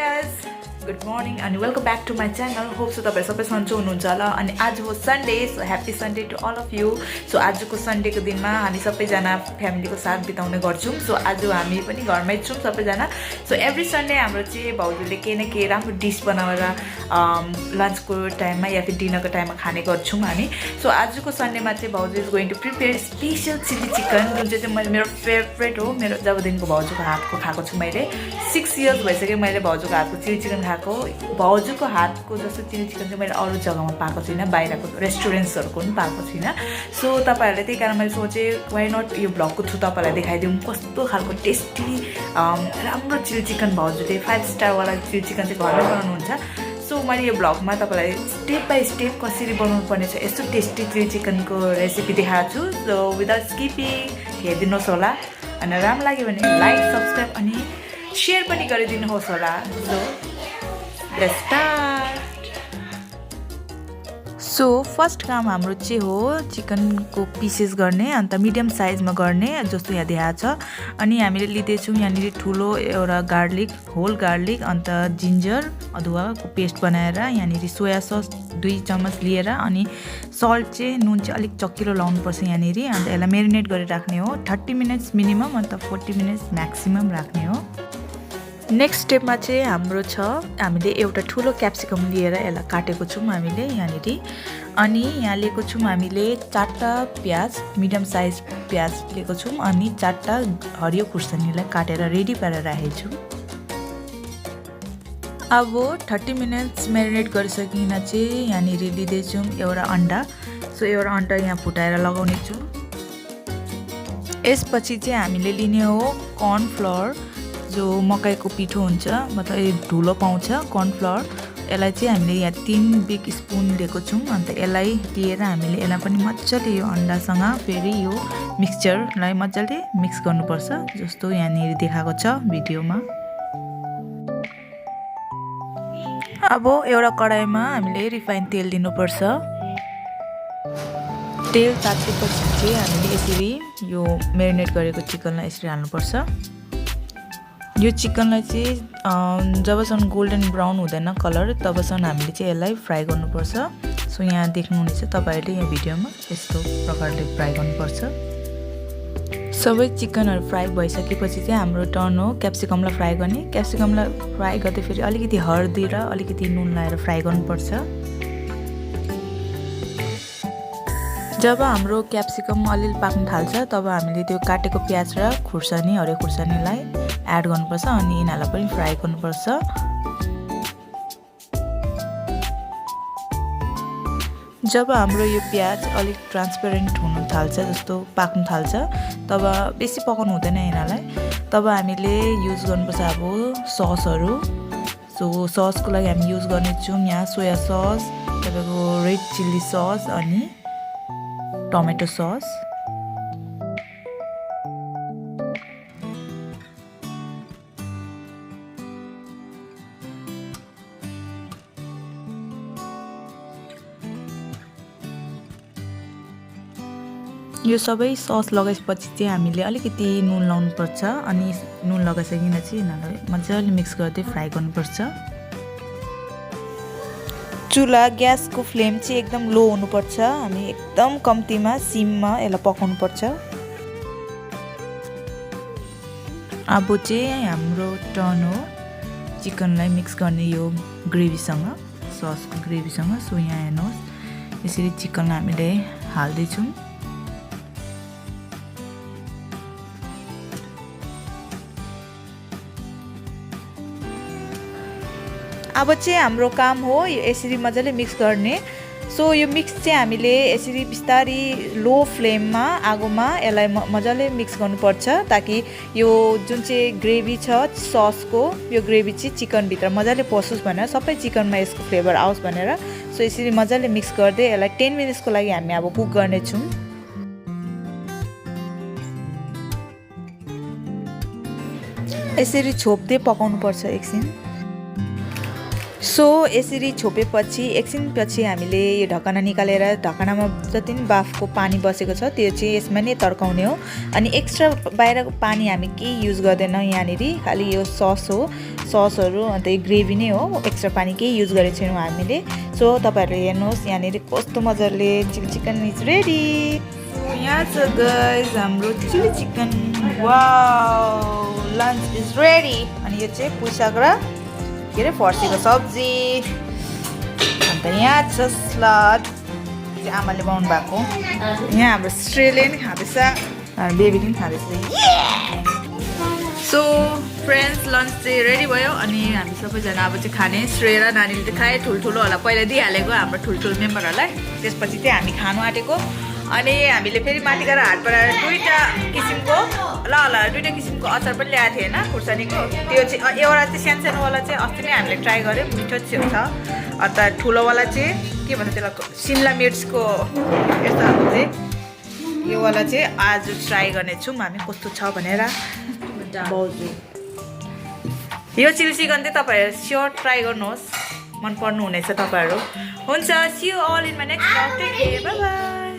guys, good morning and welcome back to my channel. Hope so तपाईहरु सबै सन्चो हुनुहुन्छ होला अनि आज हो Sunday, so happy Sunday to all of you. So आजको संडे को दिनमा हामी सबैजना फ्यामिलीको साथ बिताउने गर्छौं। सो आज हामी पनि घरमै छौं सबैजना। सो एभ्री संडे हाम्रो चाहिँ भाउजूले के न के राम्रो डिश बनाएर लन्चको टाइममा या फिर डिनरको टाइममा खाने गर्छौं हामी। सो आजको संडेमा चाहिँ भाउजू is going to prepare special chilli chicken, जुन चाहिँ मेरो फेभरेट हो। मेरो जबदेखिको भाउजूको हातको खाएको छु मैले 6 इयर्स भइसक्यो मैले भाउजूको हातको चिली चिकन खाएको। भाउजूको हातको जस्तो चिली चिकन चाहिँ मैले अरू जग्गामा पाएको छुइनँ, बाहिरको रेस्टुरेन्ट्सहरुको पनि पाएको छुइनँ। सो तपाईहरुले त्यही कारण मैले सोचे व्हाई नट यो भ्लगको थ्रु तपाईहरुलाई देखाइदिउँ कस्तो खालको टेस्टी राम्रो चिली चिकन भाउजूले 5 स्टार वाला चिली चिकन चाहिँ घरमै बनाउनुहुन्छ। सो मैले यो भ्लगमा तपाईलाई स्टेप बाइ स्टेप कसरी बनाउनु पर्ने छ यस्तो टेस्टी चिली चिकनको रेसिपी देखाएको छु। सो विदाउट स्किपिङ हेर्दिनुहोस् होला अनि राम्रो लाग्यो भने लाइक सब्स्क्राइब अनि शेयर पनि गरिदिनुहोस् होला। So let's start. So first काम हाम्रो चाहिँ हो चिकनको पिसेस गर्ने, अन्त मिडियम साइजमा गर्ने जस्तो यहाँ देखाएको छ। अनि हामीले लिँदैछौँ यहाँनिर ठुलो एउटा गार्लिक, होल गार्लिक, अन्त जिन्जर अदुवाको पेस्ट बनाएर, यहाँनिर सोया सस 2 चम्मच लिएर, अनि सल्ट चाहिँ नुन चाहिँ अलिक चक्किलो लाउनुपर्छ यहाँनिर। अन्त यसलाई मेरिनेट गरेर राख्ने हो 30 मिनट्स मिनिमम, अन्त 40 मिनट्स म्याक्सिमम राख्ने हो। नेक्स्ट स्टेपमा चाहिँ हाम्रो छ हामीले एउटा ठुलो क्याप्सिकम लिएर यसलाई काटेको छौँ हामीले यहाँनिर। अनि यहाँ लिएको छौँ हामीले 4टा प्याज, मिडियम साइज प्याज लिएको छौँ, अनि 4टा हरियो खुर्सानीलाई काटेर रेडी पारेर राखेको छौँ। अब 30 मिनट्स मेरिनेट गरिसकिन चाहिँ यहाँनिर लिँदैछौँ एउटा अन्डा। सो एउटा अन्डा यहाँ फुटाएर लगाउने छौँ। यसपछि चाहिँ हामीले लिने हो कर्नफ्लोर, जो मकैको पिठो हुन्छ, मतलब धुलो पाउँछ कर्नफ्लोर। यसलाई चाहिँ हामीले यहाँ 3 बिग स्पुन लिएको छौँ। अन्त यसलाई लिएर हामीले यसलाई पनि मजाले यो अन्डासँग फेरि यो मिक्सचरलाई मजाले मिक्स गर्नुपर्छ जस्तो यहाँनिर देखाएको छ भिडियोमा। अब एउटा कडाईमा हामीले रिफाइन तेल लिनुपर्छ। तेल तातेपछि चाहिँ हामीले यसरी यो मेरिनेट गरेको चिकनलाई यसरी हाल्नुपर्छ। यो चिकनलाई चाहिँ जबसम्म गोल्डन ब्राउन हुँदैन कलर तबसम्म हामीले चाहिँ यसलाई फ्राई गर्नुपर्छ। सो यहाँ देख्नुहुनेछ तपाईहरुले यहाँ भिडियोमा यस्तो प्रकारले फ्राई गर्नुपर्छ। सबै चिकनहरु फ्राई भइसकेपछि चाहिँ हाम्रो टर्न हो क्याप्सिकमलाई फ्राई गर्ने। क्याप्सिकमलाई फ्राई गर्दै फेरि अलिकति हर्दी र अलिकति नुन लाएर फ्राई गर्नुपर्छ। जब हाम्रो क्याप्सिकम अलिअलि पाक्न थाल्छ तब हामीले त्यो काटेको प्याज र खुर्सानी, हरियो खुर्सानीलाई एड गर्नुपर्छ अनि यिनीहरूलाई पनि फ्राई गर्नुपर्छ। जब हाम्रो यो प्याज अलिक ट्रान्सपेरेन्ट हुन थाल्छ, जस्तो पाक्न थाल्छ, तब बेसी पकाउनु हुँदैन यिनीहरूलाई। तब हामीले युज गर्नुपर्छ अब ससहरू। सो ससको लागि हामी युज गर्नेछौँ यहाँ सोया सस, तपाईँको रेड चिल्ली सस अनि टमेटो सस। यो सबै सस लगाएपछि चाहिँ हामीले अलिकति नुन लाउनुपर्छ अनि नुन लगाइसकिन चाहिँ यिनीहरूलाई मजाले मिक्स गर्दै फ्राई गर्नुपर्छ। चुला ग्यासको फ्लेम चाहिँ एकदम लो हुनुपर्छ, हामी एकदम कम्तीमा सिममा यसलाई पकाउनुपर्छ। अब चाहिँ हाम्रो टर्न हो चिकनलाई मिक्स गर्ने यो ग्रेभीसँग, ससको ग्रेभीसँग। सो यहाँ हेर्नुहोस् यसरी चिकनलाई हामीले हाल्दैछौँ। अब चाहिँ हाम्रो काम हो यो यसरी मजाले मिक्स गर्ने। सो यो मिक्स चाहिँ हामीले यसरी बिस्तारी लो फ्लेममा आगोमा यसलाई मजाले मिक्स गर्नुपर्छ ताकि यो जुन चाहिँ ग्रेभी छ ससको यो ग्रेभी चाहिँ चिकनभित्र मजाले पसोस् भनेर, सबै चिकनमा यसको फ्लेभर आओस् भनेर। सो यसरी मजाले मिक्स गर्दै यसलाई 10 मिनट्सको लागि हामी अब कुक गर्नेछौँ। यसरी छोप्दै पकाउनुपर्छ एकछिन। सो यसरी छोपेपछि एकछिनपछि हामीले यो ढकना निकालेर ढकनामा जति पनि बाफको पानी बसेको छ त्यो चाहिँ यसमा नै तर्काउने हो। अनि एक्स्ट्रा बाहिरको पानी हामी केही युज गर्दैन यहाँनिर, खालि यो सस हो। ससहरू अन्त यो ग्रेभी नै हो एक्स्ट्रा पानी केही युज गरेको छैनौँ हामीले सो तपाईँहरूले हेर्नुहोस् यहाँनिर कस्तो मजाले चिल्ली चिकन इज रेडी यहाँ छ गाइस हाम्रो chilli chicken wow lunch is ready अनि यो चाहिँ पुसाक र के अरे फर्सीको सब्जी अन्त यहाँ छ सलाद चाहिँ आमाले बनाउनु भएको यहाँ हाम्रो श्रेयले नि खाँदैछ बेबीले पनि खाँदैछ सो फ्रेन्ड्स लन्च चाहिँ रेडी भयो अनि हामी सबैजना अब चाहिँ खाने श्रेय र नानीले चाहिँ खाए ठुल्ठुलोहरूलाई पहिला दिइहालेको हाम्रो ठुल्ठुलो मेम्बरहरूलाई त्यसपछि चाहिँ हामी खानु आँटेको अनि हामीले फेरि माथि गएर हाटबाट दुईवटा किसिमको दुईवटा किसिमको अचार पनि ल्याएको थियो होइन खुर्सानीको त्यो चाहिँ एउटा चाहिँ सानो सानोवाला चाहिँ अस्ति नै हामीले ट्राई गऱ्यौँ मिठो छ अन्त ठुलोवाला चाहिँ के भन्छ त्यसलाई शिमला मिर्चको यस्तो खालको चाहिँ योवाला चाहिँ आज ट्राई गर्नेछौँ हामी कस्तो छ भनेर यो चिल्ली चिकन चाहिँ तपाईँहरू स्योर ट्राई गर्नुहोस् मन पर्नु हुनेछ तपाईँहरू हुन्छ see you all in my next blog take care bye by